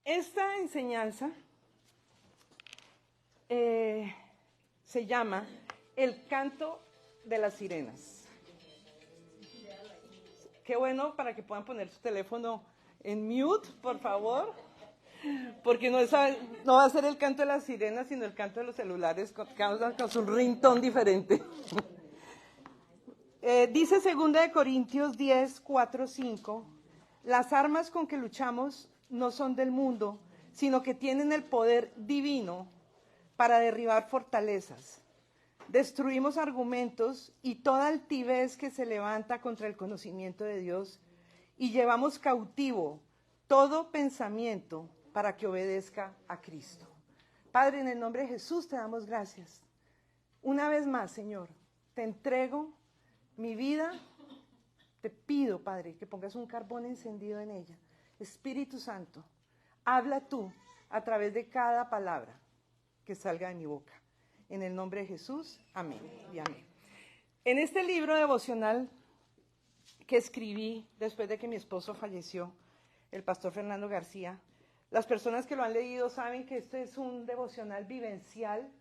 Esta enseñanza se llama El canto de las sirenas. Qué bueno para que puedan poner su teléfono en mute, por favor, porque no va a ser el canto de las sirenas, sino el canto de los celulares con su ringtone diferente. Dice 2 Corintios 10, 4, 5, las armas con que luchamos no son del mundo, sino que tienen el poder divino para derribar fortalezas. Destruimos argumentos y toda altivez que se levanta contra el conocimiento de Dios y llevamos cautivo todo pensamiento para que obedezca a Cristo. Padre, en el nombre de Jesús te damos gracias. Una vez más, Señor, te entrego mi vida. Te pido, Padre, que pongas un carbón encendido en ella. Espíritu Santo, habla tú a través de cada palabra que salga de mi boca. En el nombre de Jesús, amén y amén. En este libro devocional que escribí después de que mi esposo falleció, el pastor Fernando García, las personas que lo han leído saben que este es un devocional vivencial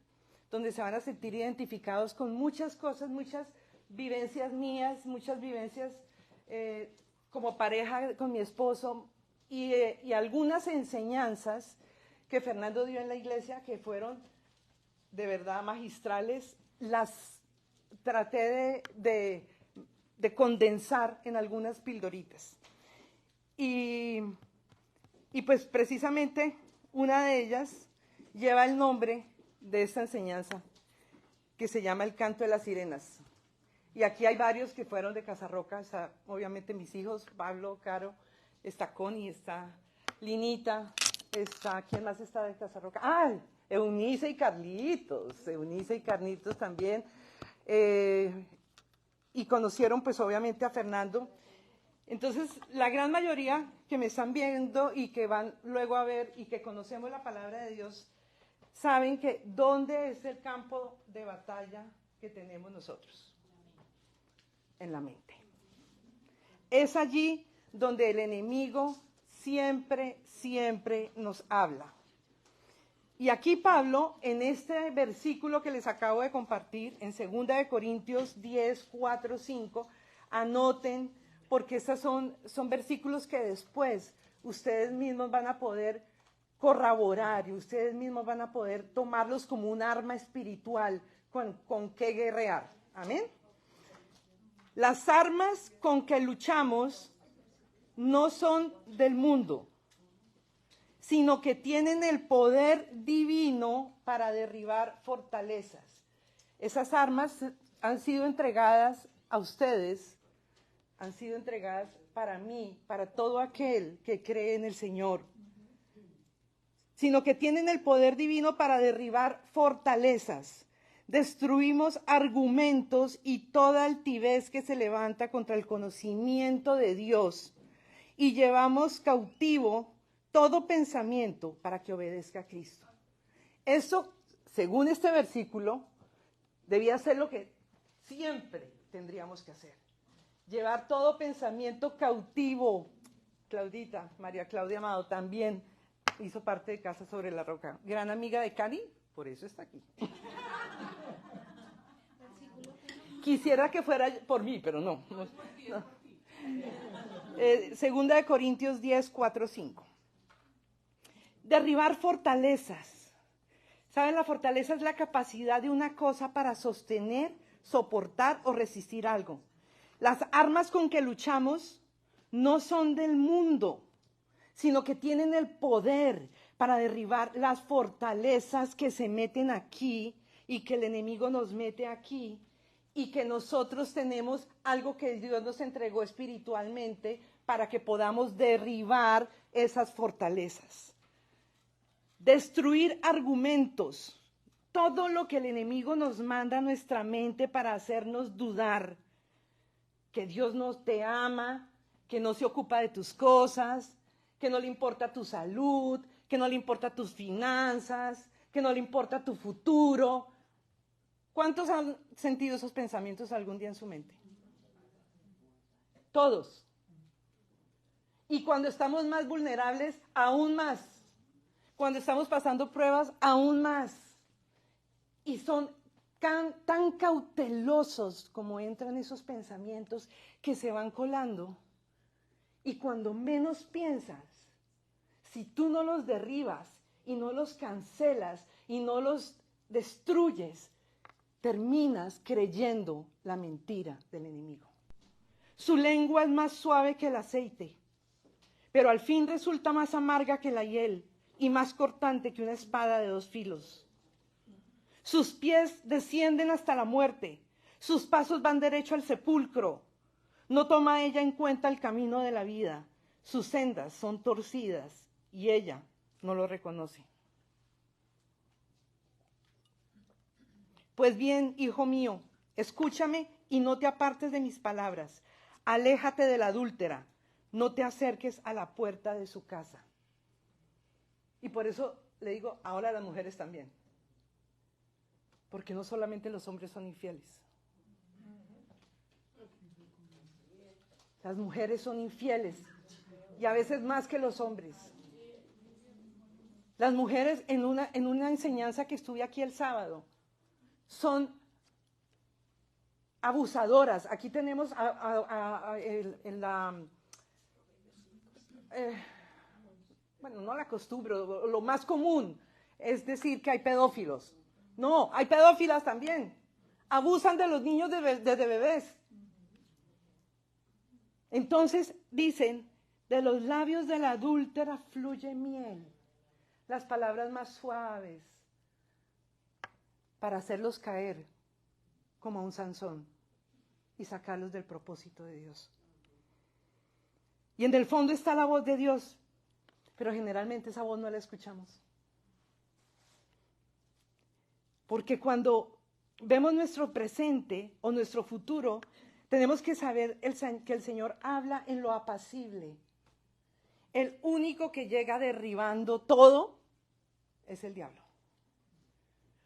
donde se van a sentir identificados con muchas cosas, muchas vivencias mías, muchas vivencias como pareja con mi esposo y algunas enseñanzas que Fernando dio en la iglesia que fueron de verdad magistrales. Las traté de condensar en algunas pildoritas. Y pues precisamente una de ellas lleva el nombre de esta enseñanza que se llama El canto de las sirenas. Y aquí hay varios que fueron de Casarroca, está, obviamente mis hijos, Pablo, Caro, está Connie, está Linita, está, ¿quién más está de Casarroca? ¡Ay! Eunice y Carlitos también. Y conocieron pues obviamente a Fernando. Entonces, la gran mayoría que me están viendo y que van luego a ver y que conocemos la palabra de Dios, saben que ¿dónde es el campo de batalla que tenemos nosotros? En la mente. Es allí donde el enemigo siempre nos habla. Y aquí Pablo, en este versículo que les acabo de compartir, en 2 Corintios 10, 4, 5, anoten, porque estos son versículos que después ustedes mismos van a poder corroborar y ustedes mismos van a poder tomarlos como un arma espiritual con que guerrear. Amén. Las armas con que luchamos no son del mundo, sino que tienen el poder divino para derribar fortalezas. Esas armas han sido entregadas a ustedes, han sido entregadas para mí, para todo aquel que cree en el Señor, sino que tienen el poder divino para derribar fortalezas. Destruimos argumentos y toda altivez que se levanta contra el conocimiento de Dios y llevamos cautivo todo pensamiento para que obedezca a Cristo. Eso, según este versículo, debía ser lo que siempre tendríamos que hacer. Llevar todo pensamiento cautivo. Claudita, María Claudia Amado, también hizo parte de Casa sobre la Roca. Gran amiga de Cari, por eso está aquí. Quisiera que fuera por mí, pero no. 2 Corintios 10, 4, 5. Derribar fortalezas. ¿Saben? La fortaleza es la capacidad de una cosa para sostener, soportar o resistir algo. Las armas con que luchamos no son del mundo, sino que tienen el poder para derribar las fortalezas que se meten aquí y que el enemigo nos mete aquí y que nosotros tenemos algo que Dios nos entregó espiritualmente para que podamos derribar esas fortalezas. Destruir argumentos, todo lo que el enemigo nos manda a nuestra mente para hacernos dudar que Dios no te ama, que no se ocupa de tus cosas, que no le importa tu salud, que no le importa tus finanzas, que no le importa tu futuro. ¿Cuántos han sentido esos pensamientos algún día en su mente? Todos. Y cuando estamos más vulnerables, aún más. cuando estamos pasando pruebas, aún más. Y son tan cautelosos como entran esos pensamientos que se van colando. Y cuando menos piensas, si tú no los derribas y no los cancelas y no los destruyes, terminas creyendo la mentira del enemigo. Su lengua es más suave que el aceite, pero al fin resulta más amarga que la hiel y más cortante que una espada de 2 filos. Sus pies descienden hasta la muerte, sus pasos van derecho al sepulcro. No toma ella en cuenta el camino de la vida, sus sendas son torcidas y ella no lo reconoce. Pues bien, hijo mío, escúchame y no te apartes de mis palabras. Aléjate de la adúltera, no te acerques a la puerta de su casa. Y por eso le digo ahora a las mujeres también. Porque no solamente los hombres son infieles. Las mujeres son infieles y a veces más que los hombres. Las mujeres en una enseñanza que estuve aquí el sábado son abusadoras. Aquí tenemos bueno, no la costumbre, lo más común es decir que hay pedófilos. No, hay pedófilas también. Abusan de los niños desde bebés. Entonces dicen, de los labios de la adúltera fluye miel, las palabras más suaves, para hacerlos caer como a un Sansón y sacarlos del propósito de Dios. Y en el fondo está la voz de Dios, pero generalmente esa voz no la escuchamos. Porque cuando vemos nuestro presente o nuestro futuro, tenemos que saber que el Señor habla en lo apacible. El único que llega derribando todo es el diablo.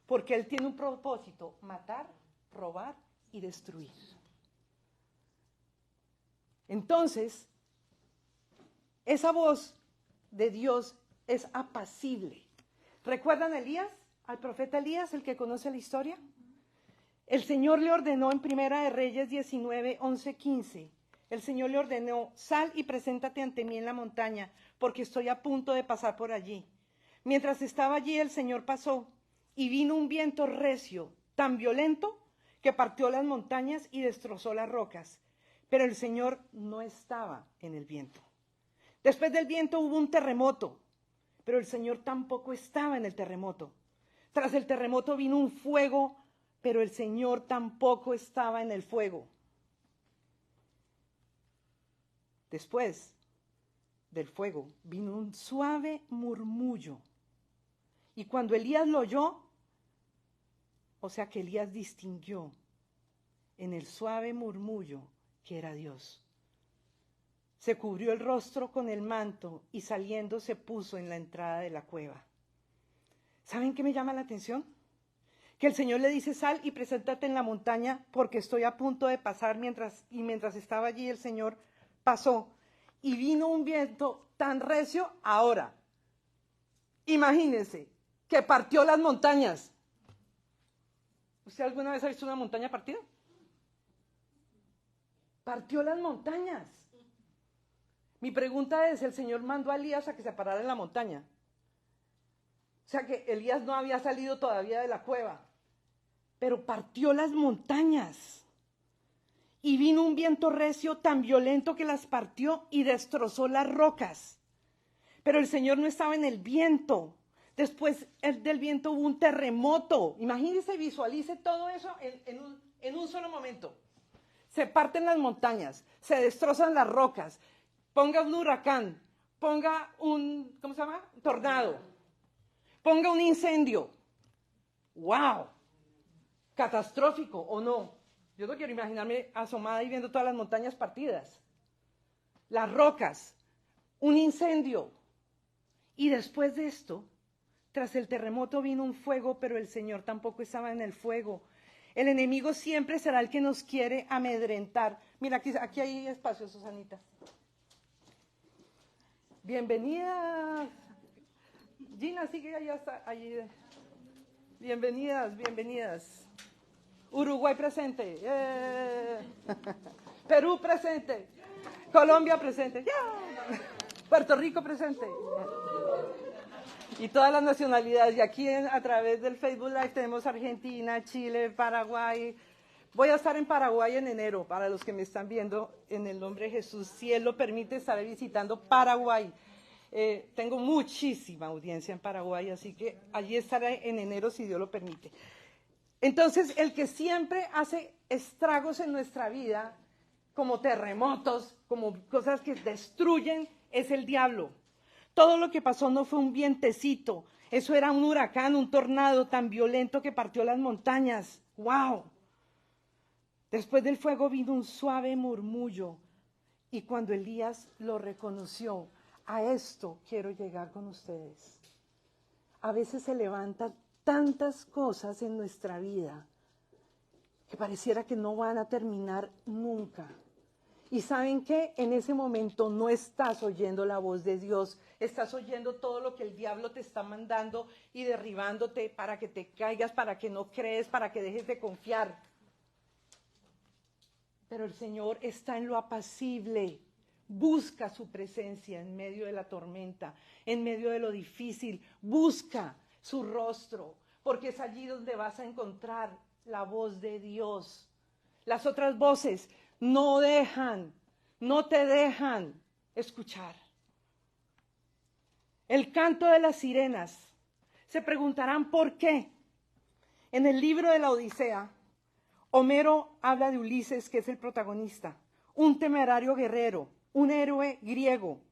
Porque él tiene un propósito: matar, robar y destruir. Entonces, esa voz de Dios es apacible. ¿Recuerdan a Elías? Al profeta Elías, el que conoce la historia. El Señor le ordenó en Primera de Reyes 19, 11, 15. El Señor le ordenó: sal y preséntate ante mí en la montaña, porque estoy a punto de pasar por allí. Mientras estaba allí, el Señor pasó, y vino un viento recio, tan violento, que partió las montañas y destrozó las rocas. Pero el Señor no estaba en el viento. Después del viento hubo un terremoto, pero el Señor tampoco estaba en el terremoto. Tras el terremoto vino un fuego, pero el Señor tampoco estaba en el fuego. Después del fuego vino un suave murmullo. Y cuando Elías lo oyó, o sea que Elías distinguió en el suave murmullo que era Dios. Se cubrió el rostro con el manto y saliendo se puso en la entrada de la cueva. ¿Saben qué me llama la atención? Que el Señor le dice: sal y preséntate en la montaña, porque estoy a punto de pasar. Mientras estaba allí, el Señor pasó. Y vino un viento tan recio. Ahora, imagínense, que partió las montañas. ¿Usted alguna vez ha visto una montaña partida? Partió las montañas. Mi pregunta es: ¿el Señor mandó a Elías a que se parara en la montaña? O sea que Elías no había salido todavía de la cueva, pero partió las montañas. Y vino un viento recio tan violento que las partió y destrozó las rocas. Pero el Señor no estaba en el viento. Después del viento hubo un terremoto. Imagínense, visualice todo eso en un solo momento. Se parten las montañas, se destrozan las rocas, ponga un huracán, ponga un, ¿cómo se llama? Tornado, ponga un incendio. ¡Wow! Catastrófico, ¿o no? Yo no quiero imaginarme asomada y viendo todas las montañas partidas, las rocas, un incendio. Y después de esto, tras el terremoto vino un fuego, pero el Señor tampoco estaba en el fuego. El enemigo siempre será el que nos quiere amedrentar. Mira, aquí hay espacio, Susanita. Bienvenida, Gina. Argentina, sigue allá hasta allí. Bienvenidas, bienvenidas. Uruguay presente. Perú presente. Colombia presente. Puerto Rico presente. Y todas las nacionalidades. Y aquí a través del Facebook Live tenemos Argentina, Chile, Paraguay. Voy a estar en Paraguay en enero, para los que me están viendo, en el nombre de Jesús. Si Él lo permite, estaré visitando Paraguay. Tengo muchísima audiencia en Paraguay, así que allí estaré en enero, si Dios lo permite. Entonces, el que siempre hace estragos en nuestra vida, como terremotos, como cosas que destruyen, es el diablo. Todo lo que pasó no fue un vientecito, eso era un huracán, un tornado tan violento que partió las montañas. ¡Wow! Después del fuego vino un suave murmullo, y cuando Elías lo reconoció, a esto quiero llegar con ustedes. A veces se levantan tantas cosas en nuestra vida que pareciera que no van a terminar nunca. Y ¿saben qué? En ese momento no estás oyendo la voz de Dios, estás oyendo todo lo que el diablo te está mandando y derribándote para que te caigas, para que no crees, para que dejes de confiar. Pero el Señor está en lo apacible. Busca su presencia en medio de la tormenta, en medio de lo difícil. Busca su rostro, porque es allí donde vas a encontrar la voz de Dios. Las otras voces no te dejan escuchar. El canto de las sirenas. Se preguntarán por qué. En el libro de la Odisea, Homero habla de Ulises, que es el protagonista, un temerario guerrero, un héroe griego.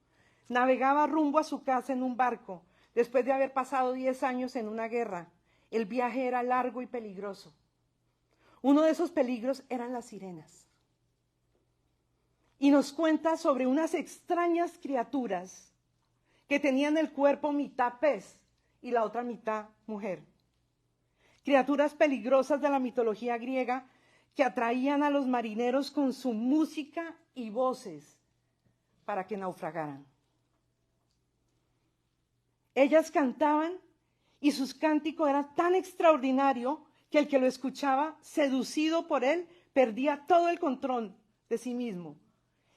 Navegaba rumbo a su casa en un barco, después de haber pasado 10 años en una guerra. El viaje era largo y peligroso. Uno de esos peligros eran las sirenas. Y nos cuenta sobre unas extrañas criaturas que tenían el cuerpo mitad pez y la otra mitad mujer. Criaturas peligrosas de la mitología griega que atraían a los marineros con su música y voces para que naufragaran. Ellas cantaban y sus cánticos eran tan extraordinarios que el que lo escuchaba, seducido por él, perdía todo el control de sí mismo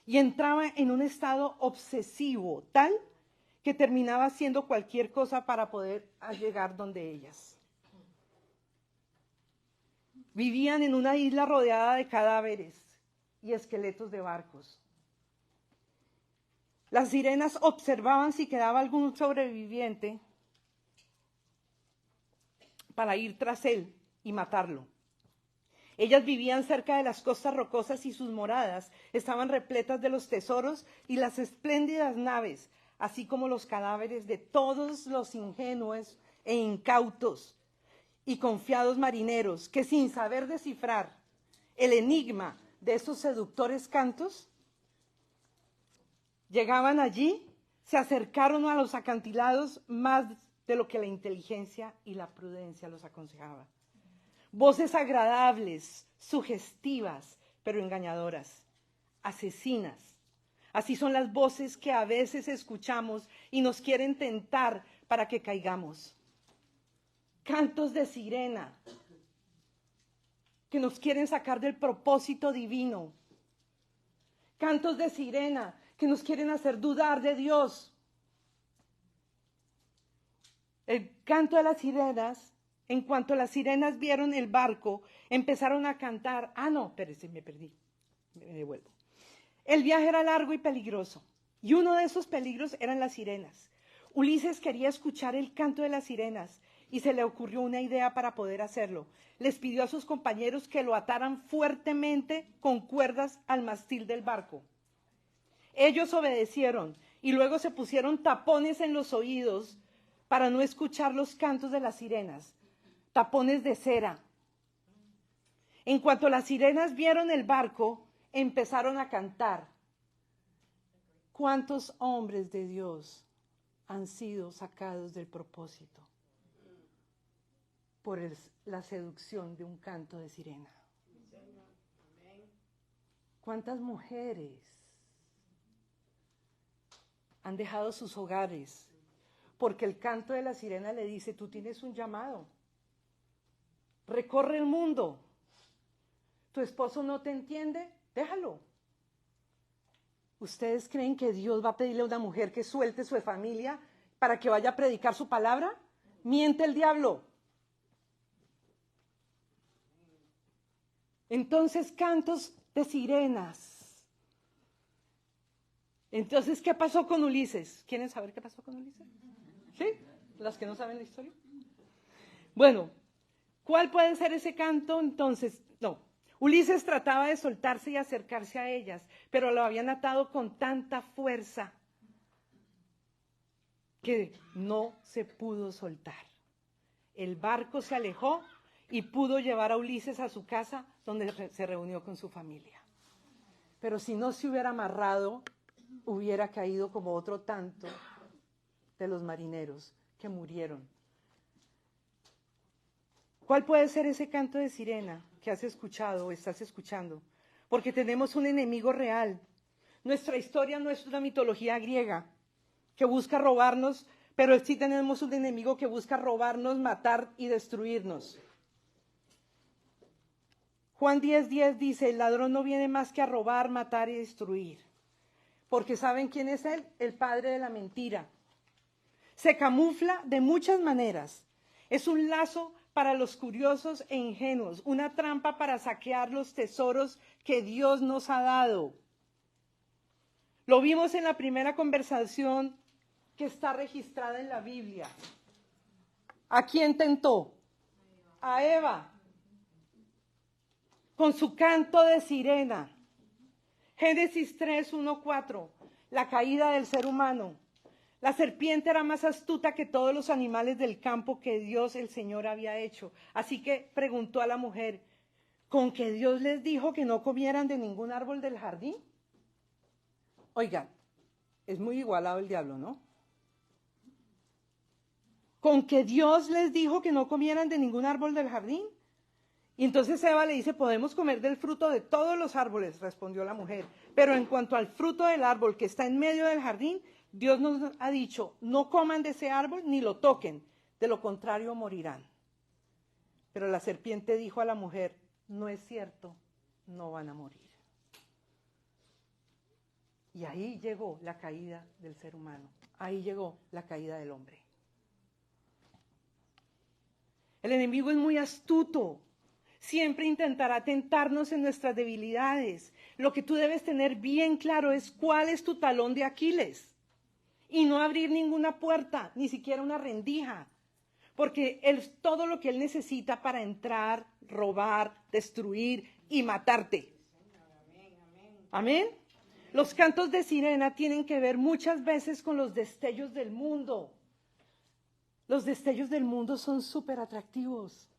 y entraba en un estado obsesivo tal que terminaba haciendo cualquier cosa para poder llegar donde ellas. Vivían en una isla rodeada de cadáveres y esqueletos de barcos. Las sirenas observaban si quedaba algún sobreviviente para ir tras él y matarlo. Ellas vivían cerca de las costas rocosas y sus moradas estaban repletas de los tesoros y las espléndidas naves, así como los cadáveres de todos los ingenuos e incautos y confiados marineros que, sin saber descifrar el enigma de esos seductores cantos, llegaban allí, se acercaron a los acantilados más de lo que la inteligencia y la prudencia los aconsejaban. Voces agradables, sugestivas, pero engañadoras, asesinas. Así son las voces que a veces escuchamos y nos quieren tentar para que caigamos. Cantos de sirena que nos quieren sacar del propósito divino. Cantos de sirena que nos quieren hacer dudar de Dios. El canto de las sirenas, en cuanto las sirenas vieron el barco, empezaron a cantar. No, espérese, me perdí. Me devuelvo. El viaje era largo y peligroso, y uno de esos peligros eran las sirenas. Ulises quería escuchar el canto de las sirenas, y se le ocurrió una idea para poder hacerlo. Les pidió a sus compañeros que lo ataran fuertemente con cuerdas al mástil del barco. Ellos obedecieron, y luego se pusieron tapones en los oídos para no escuchar los cantos de las sirenas, tapones de cera. En cuanto las sirenas vieron el barco, empezaron a cantar. ¿Cuántos hombres de Dios han sido sacados del propósito por la seducción de un canto de sirena? ¿Cuántas mujeres han dejado sus hogares porque el canto de la sirena le dice, tú tienes un llamado, recorre el mundo, tu esposo no te entiende, déjalo. ¿Ustedes creen que Dios va a pedirle a una mujer que suelte su familia para que vaya a predicar su palabra? Miente el diablo. Entonces, cantos de sirenas. Entonces, ¿qué pasó con Ulises? ¿Quieren saber qué pasó con Ulises? ¿Sí? ¿Las que no saben la historia? Bueno, ¿cuál puede ser ese canto? Entonces, no. Ulises trataba de soltarse y acercarse a ellas, pero lo habían atado con tanta fuerza que no se pudo soltar. El barco se alejó y pudo llevar a Ulises a su casa, donde se reunió con su familia. Pero si no se hubiera amarrado, hubiera caído como otro tanto de los marineros que murieron. ¿Cuál puede ser ese canto de sirena que has escuchado o estás escuchando? Porque tenemos un enemigo real. Nuestra historia no es una mitología griega que busca robarnos, pero sí tenemos un enemigo que busca robarnos, matar y destruirnos. Juan 10:10 dice, el ladrón no viene más que a robar, matar y destruir. Porque ¿saben quién es él? El padre de la mentira. Se camufla de muchas maneras. Es un lazo para los curiosos e ingenuos, una trampa para saquear los tesoros que Dios nos ha dado. Lo vimos en la primera conversación que está registrada en la Biblia. ¿A quién tentó? A Eva, con su canto de sirena. Génesis 3:1-4, la caída del ser humano. La serpiente era más astuta que todos los animales del campo que Dios el Señor había hecho. Así que preguntó a la mujer, ¿con que Dios les dijo que no comieran de ningún árbol del jardín? Oigan, es muy igualado el diablo, ¿no? ¿Con que Dios les dijo que no comieran de ningún árbol del jardín? Y entonces Eva le dice, podemos comer del fruto de todos los árboles, respondió la mujer. Pero en cuanto al fruto del árbol que está en medio del jardín, Dios nos ha dicho, no coman de ese árbol ni lo toquen, de lo contrario morirán. Pero la serpiente dijo a la mujer, no es cierto, no van a morir. Y ahí llegó la caída del ser humano, ahí llegó la caída del hombre. El enemigo es muy astuto. Siempre intentará tentarnos en nuestras debilidades. Lo que tú debes tener bien claro es cuál es tu talón de Aquiles. Y no abrir ninguna puerta, ni siquiera una rendija. Porque todo lo que él necesita para entrar, robar, destruir y matarte. Amén. Los cantos de sirena tienen que ver muchas veces con los destellos del mundo. Los destellos del mundo son súper atractivos.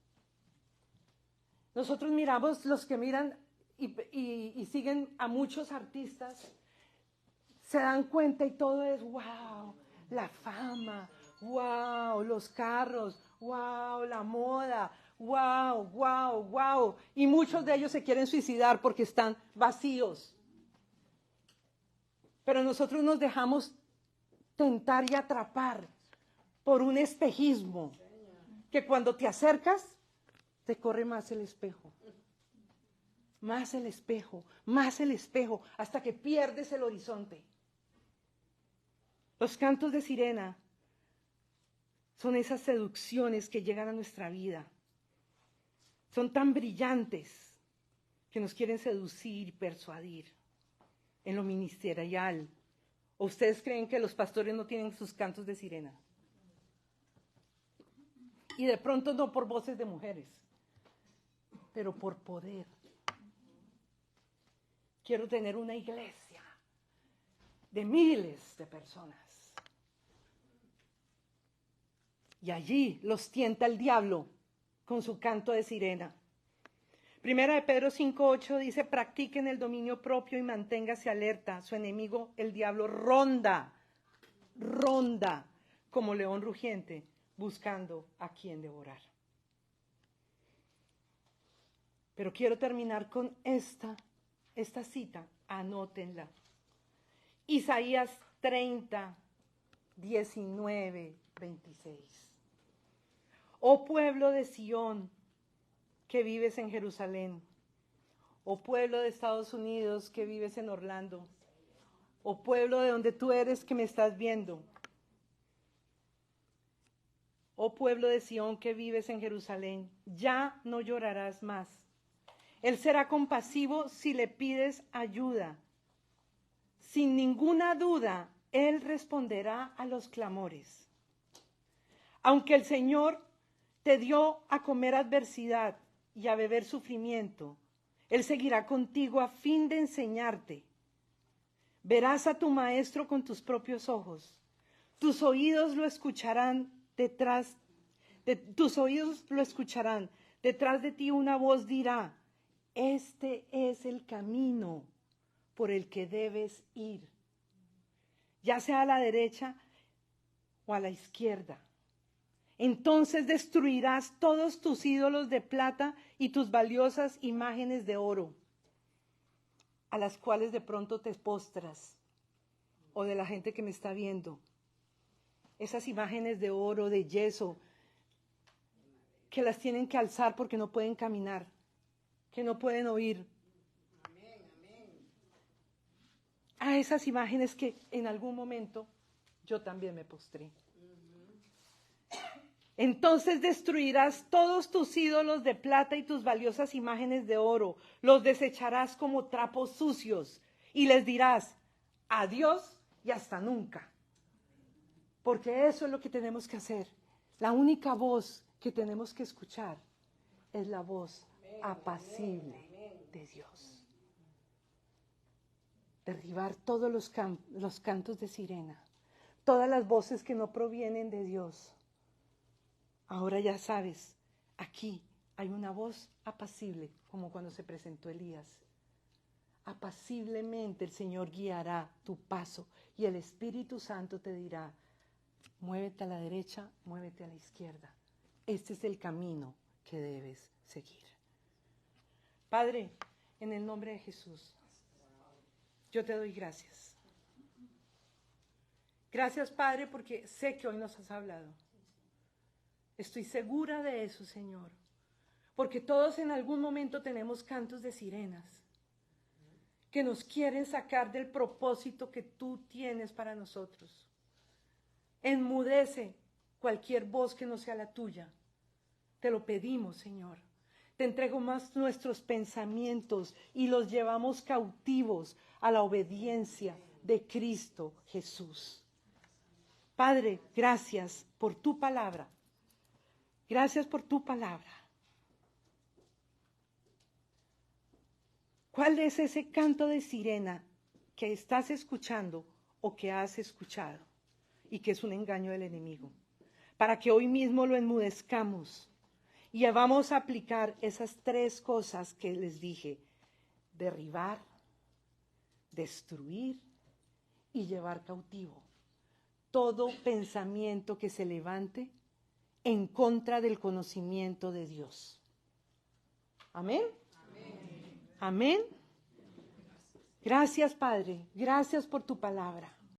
Nosotros miramos los que miran y siguen a muchos artistas, se dan cuenta y todo es wow, la fama, wow, los carros, wow, la moda, wow, wow, wow. Y muchos de ellos se quieren suicidar porque están vacíos. Pero nosotros nos dejamos tentar y atrapar por un espejismo que cuando te acercas te corre más el espejo. Más el espejo, hasta que pierdes el horizonte. Los cantos de sirena son esas seducciones que llegan a nuestra vida. Son tan brillantes que nos quieren seducir y persuadir en lo ministerial. ¿O ustedes creen que los pastores no tienen sus cantos de sirena? Y de pronto no por voces de mujeres, pero por poder. Quiero tener una iglesia de miles de personas. Y allí los tienta el diablo con su canto de sirena. Primera de Pedro 5:8 dice, practiquen el dominio propio y manténgase alerta. Su enemigo, el diablo, ronda como león rugiente, buscando a quien devorar. Pero quiero terminar con esta cita, anótenla. Isaías 30, 19 26. Oh pueblo de Sión, que vives en Jerusalén. Oh pueblo de Estados Unidos, que vives en Orlando. Oh pueblo de donde tú eres, que me estás viendo. Oh pueblo de Sión, que vives en Jerusalén, ya no llorarás más. Él será compasivo si le pides ayuda. Sin ninguna duda, Él responderá a los clamores. Aunque el Señor te dio a comer adversidad y a beber sufrimiento, Él seguirá contigo a fin de enseñarte. Verás a tu maestro con tus propios ojos. Tus oídos lo escucharán detrás de ti una voz dirá: este es el camino por el que debes ir, ya sea a la derecha o a la izquierda. Entonces destruirás todos tus ídolos de plata y tus valiosas imágenes de oro, a las cuales de pronto te postras, o de la gente que me está viendo. Esas imágenes de oro, de yeso, que las tienen que alzar porque no pueden caminar, que no pueden oír. A esas imágenes que en algún momento yo también me postré. Entonces destruirás todos tus ídolos de plata y tus valiosas imágenes de oro, los desecharás como trapos sucios y les dirás: adiós y hasta nunca. Porque eso es lo que tenemos que hacer. La única voz que tenemos que escuchar es la voz apacible de Dios. Derribar todos los cantos de sirena, todas las voces que no provienen de Dios. Ahora ya sabes, aquí hay una voz apacible, como cuando se presentó Elías. Apaciblemente el Señor guiará tu paso y el Espíritu Santo te dirá: muévete a la derecha, muévete a la izquierda. Este es el camino que debes seguir. Padre, en el nombre de Jesús, yo te doy gracias. Gracias, Padre, porque sé que hoy nos has hablado. Estoy segura de eso, Señor, porque todos en algún momento tenemos cantos de sirenas que nos quieren sacar del propósito que tú tienes para nosotros. Enmudece cualquier voz que no sea la tuya. Te lo pedimos, Señor. Te entrego más nuestros pensamientos y los llevamos cautivos a la obediencia de Cristo Jesús. Padre, gracias por tu palabra. Gracias por tu palabra. ¿Cuál es ese canto de sirena que estás escuchando o que has escuchado y que es un engaño del enemigo? Para que hoy mismo lo enmudezcamos y vamos a aplicar esas 3 cosas que les dije: derribar, destruir y llevar cautivo todo pensamiento que se levante en contra del conocimiento de Dios. Amén. Amén. Amén. Gracias, Padre. Gracias por tu palabra.